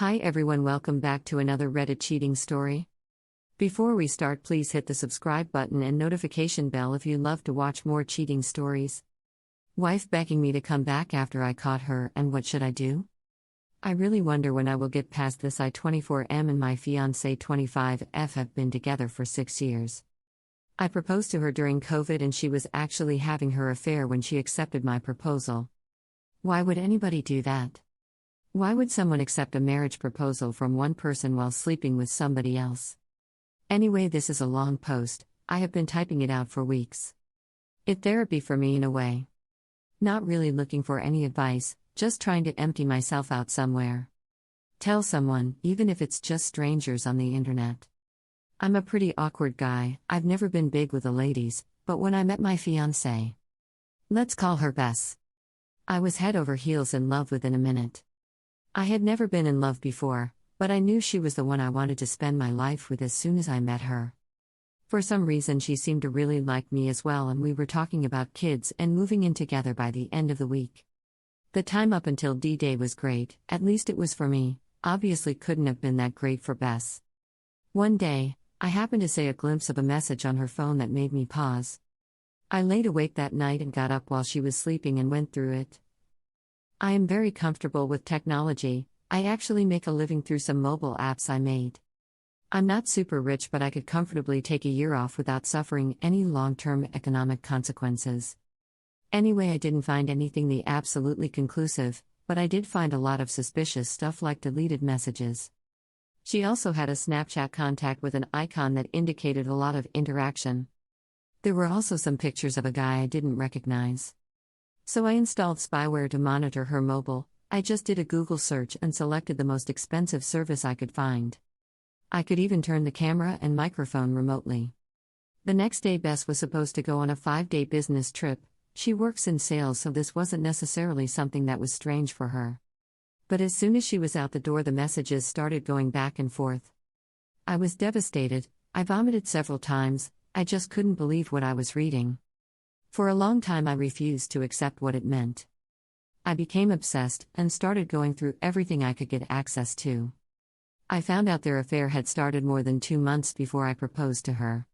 Hi everyone, welcome back to another Reddit cheating story. Before we start, please hit the subscribe button and notification bell if you love to watch more cheating stories. Wife begging me to come back after I caught her, and what should I do? I really wonder when I will get past this. I 24M and my fiancé 25F have been together for 6 years. I proposed to her during COVID and she was actually having her affair when she accepted my proposal. Why would anybody do that? Why would someone accept a marriage proposal from one person while sleeping with somebody else? Anyway, this is a long post. I have been typing it out for weeks. It's therapy for me in a way. Not really looking for any advice, just trying to empty myself out somewhere. Tell someone, even if it's just strangers on the internet. I'm a pretty awkward guy. I've never been big with the ladies, but when I met my fiancée, let's call her Bess, I was head over heels in love within a minute. I had never been in love before, but I knew she was the one I wanted to spend my life with as soon as I met her. For some reason, she seemed to really like me as well, and we were talking about kids and moving in together by the end of the week. The time up until D-Day was great, at least it was for me. Obviously couldn't have been that great for Bess. One day, I happened to see a glimpse of a message on her phone that made me pause. I laid awake that night and got up while she was sleeping and went through it. I am very comfortable with technology. I actually make a living through some mobile apps I made. I'm not super rich, but I could comfortably take a year off without suffering any long-term economic consequences. Anyway, I didn't find anything the absolutely conclusive, but I did find a lot of suspicious stuff like deleted messages. She also had a Snapchat contact with an icon that indicated a lot of interaction. There were also some pictures of a guy I didn't recognize. So I installed spyware to monitor her mobile. I just did a Google search and selected the most expensive service I could find. I could even turn the camera and microphone remotely. The next day, Bess was supposed to go on a 5-day business trip. She works in sales, so this wasn't necessarily something that was strange for her. But as soon as she was out the door, the messages started going back and forth. I was devastated. I vomited several times. I just couldn't believe what I was reading. For a long time, I refused to accept what it meant. I became obsessed and started going through everything I could get access to. I found out their affair had started more than 2 months before I proposed to her.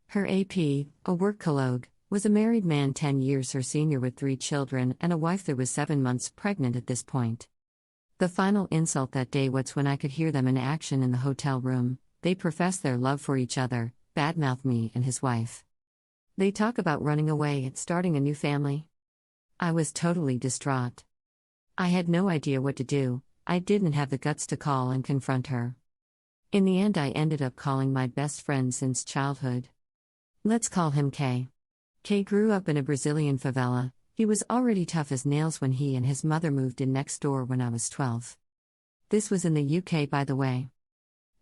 Her AP, a work colleague, was a married man 10 years her senior with 3 children and a wife that was 7 months pregnant at this point. The final insult that day was when I could hear them in action in the hotel room. They professed their love for each other, badmouthed me and his wife. They talk about running away and starting a new family. I was totally distraught. I had no idea what to do. I didn't have the guts to call and confront her. In the end, I ended up calling my best friend since childhood. Let's call him K. K grew up in a Brazilian favela. He was already tough as nails when he and his mother moved in next door when I was 12. This was in the UK, by the way.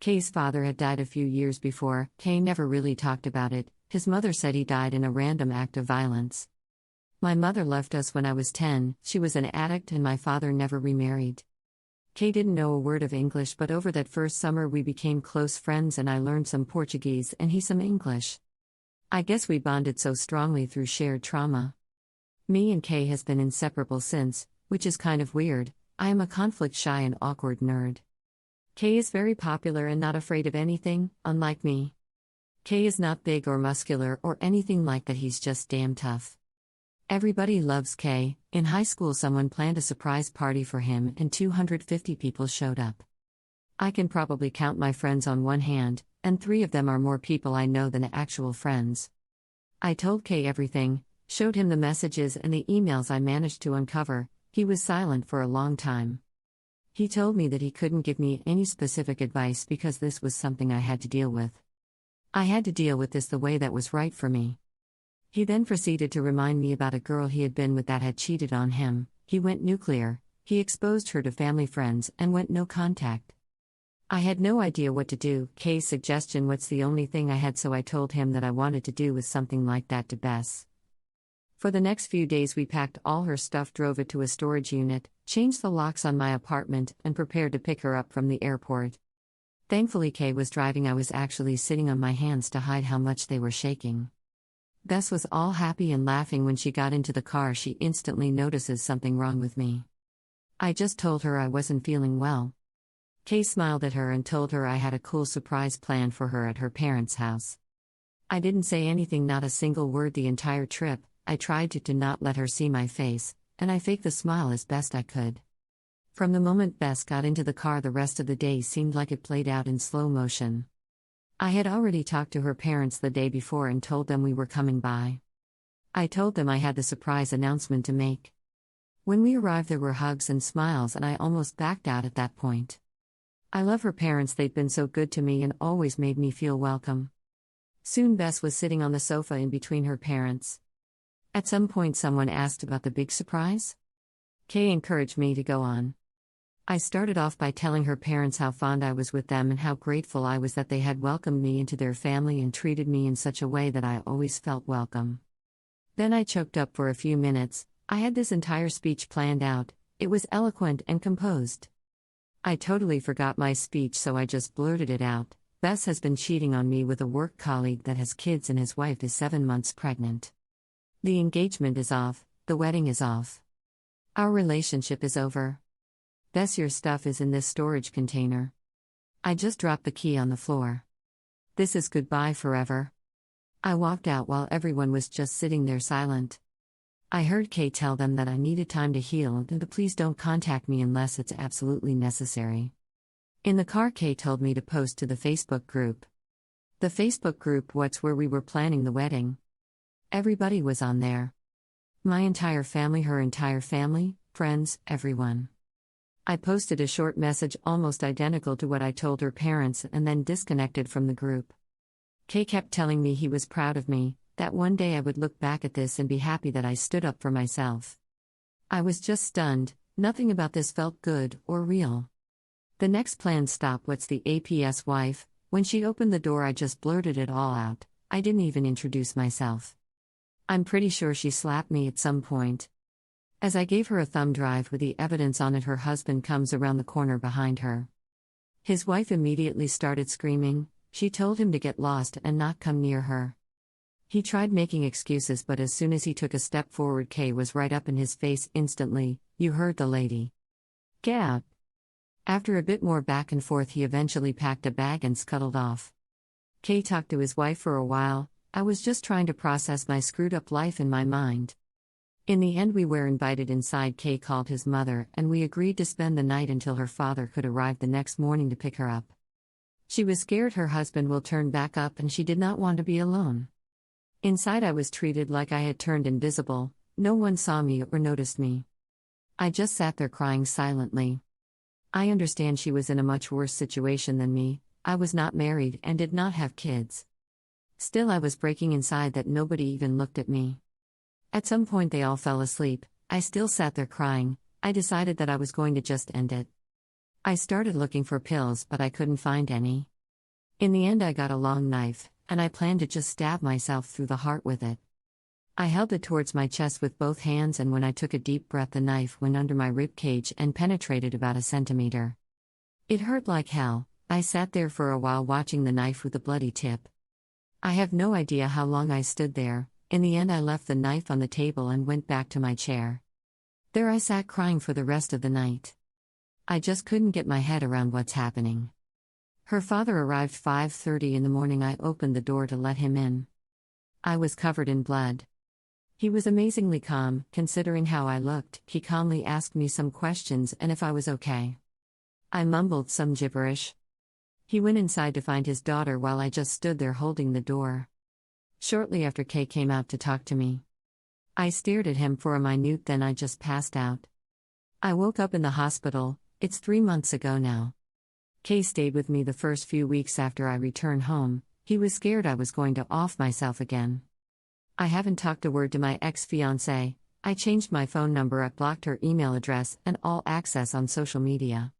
K's father had died a few years before. K never really talked about it. His mother said he died in a random act of violence. My mother left us when I was 10, she was an addict, and my father never remarried. K didn't know a word of English, but over that first summer we became close friends and I learned some Portuguese and he some English. I guess we bonded so strongly through shared trauma. Me and K has been inseparable since, which is kind of weird. I am a conflict-shy and awkward nerd. K is very popular and not afraid of anything, unlike me. K is not big or muscular or anything like that, he's just damn tough. Everybody loves K. In high school, someone planned a surprise party for him and 250 people showed up. I can probably count my friends on one hand, and 3 of them are more people I know than actual friends. I told K everything, showed him the messages and the emails I managed to uncover. He was silent for a long time. He told me that he couldn't give me any specific advice because this was something I had to deal with. I had to deal with this the way that was right for me. He then proceeded to remind me about a girl he had been with that had cheated on him. He went nuclear. He exposed her to family friends and went no contact. I had no idea what to do. K's suggestion was the only thing I had, so I told him that I wanted to do with something like that to Bess. For the next few days we packed all her stuff, drove it to a storage unit, changed the locks on my apartment, and prepared to pick her up from the airport. Thankfully K was driving. I was actually sitting on my hands to hide how much they were shaking. Bess was all happy and laughing when she got into the car. She instantly notices something wrong with me. I just told her I wasn't feeling well. Kay smiled at her and told her I had a cool surprise planned for her at her parents' house. I didn't say anything, not a single word the entire trip. I tried to not let her see my face, and I faked the smile as best I could. From the moment Bess got into the car, the rest of the day seemed like it played out in slow motion. I had already talked to her parents the day before and told them we were coming by. I told them I had the surprise announcement to make. When we arrived, there were hugs and smiles, and I almost backed out at that point. I love her parents, they'd been so good to me and always made me feel welcome. Soon Bess was sitting on the sofa in between her parents. At some point someone asked about the big surprise. Kay encouraged me to go on. I started off by telling her parents how fond I was with them and how grateful I was that they had welcomed me into their family and treated me in such a way that I always felt welcome. Then I choked up for a few minutes. I had this entire speech planned out. It was eloquent and composed. I totally forgot my speech, so I just blurted it out. Bess has been cheating on me with a work colleague that has kids, and his wife is 7 months pregnant. The engagement is off, the wedding is off. Our relationship is over. Bess, your stuff is in this storage container. I just dropped the key on the floor. This is goodbye forever. I walked out while everyone was just sitting there silent. I heard Kay tell them that I needed time to heal and to please don't contact me unless it's absolutely necessary. In the car, Kay told me to post to the Facebook group. The Facebook group, where we were planning the wedding. Everybody was on there. My entire family, her entire family, friends, everyone. I posted a short message almost identical to what I told her parents and then disconnected from the group. Kay kept telling me he was proud of me, that one day I would look back at this and be happy that I stood up for myself. I was just stunned. Nothing about this felt good or real. The next planned stop was the APS wife. When she opened the door, I just blurted it all out. I didn't even introduce myself. I'm pretty sure she slapped me at some point. As I gave her a thumb drive with the evidence on it, her husband comes around the corner behind her. His wife immediately started screaming. She told him to get lost and not come near her. He tried making excuses, but as soon as he took a step forward, Kay was right up in his face instantly. You heard the lady. Get out. After a bit more back and forth, he eventually packed a bag and scuttled off. Kay talked to his wife for a while. I was just trying to process my screwed up life in my mind. In the end, we were invited inside. Kay called his mother, and we agreed to spend the night until her father could arrive the next morning to pick her up. She was scared her husband will turn back up, and she did not want to be alone. Inside, I was treated like I had turned invisible. No one saw me or noticed me. I just sat there crying silently. I understand she was in a much worse situation than me. I was not married and did not have kids. Still, I was breaking inside that nobody even looked at me. At some point, they all fell asleep. I still sat there crying. I decided that I was going to just end it. I started looking for pills, but I couldn't find any. In the end, I got a long knife, and I planned to just stab myself through the heart with it. I held it towards my chest with both hands, and when I took a deep breath, the knife went under my rib cage and penetrated about a centimeter. It hurt like hell. I sat there for a while watching the knife with the bloody tip. I have no idea how long I stood there. In the end, I left the knife on the table and went back to my chair. There I sat crying for the rest of the night. I just couldn't get my head around what's happening. Her father arrived 5:30 in the morning. I opened the door to let him in. I was covered in blood. He was amazingly calm, considering how I looked. He calmly asked me some questions and if I was okay. I mumbled some gibberish. He went inside to find his daughter while I just stood there holding the door. Shortly after, Kay came out to talk to me. I stared at him for a minute, then I just passed out. I woke up in the hospital. It's 3 months ago now. Kay stayed with me the first few weeks after I returned home. He was scared I was going to off myself again. I haven't talked a word to my ex-fiancé. I changed my phone number, I blocked her email address and all access on social media.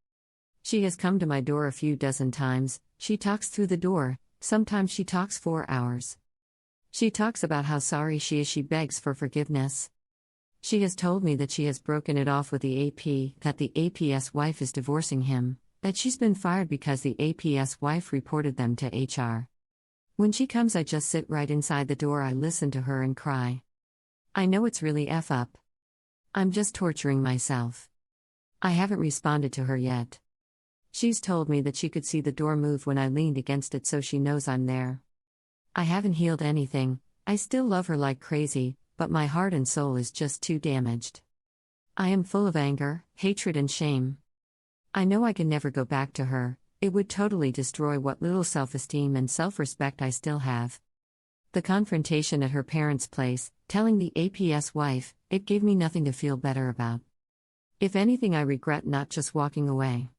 She has come to my door a few dozen times. She talks through the door. Sometimes she talks 4 hours. She talks about how sorry she is. She begs for forgiveness. She has told me that she has broken it off with the AP, that the APS wife is divorcing him, that she's been fired because the APS wife reported them to HR. When she comes, I just sit right inside the door. I listen to her and cry. I know it's really F up. I'm just torturing myself. I haven't responded to her yet. She's told me that she could see the door move when I leaned against it, so she knows I'm there. I haven't healed anything, I still love her like crazy, but my heart and soul is just too damaged. I am full of anger, hatred, and shame. I know I can never go back to her, it would totally destroy what little self-esteem and self-respect I still have. The confrontation at her parents' place, telling the APS wife, it gave me nothing to feel better about. If anything, I regret not just walking away.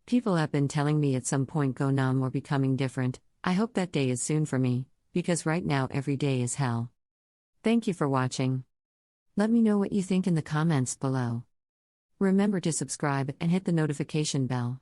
People have been telling me at some point go numb or becoming different. I hope that day is soon for me, because right now every day is hell. Thank you for watching. Let me know what you think in the comments below. Remember to subscribe and hit the notification bell.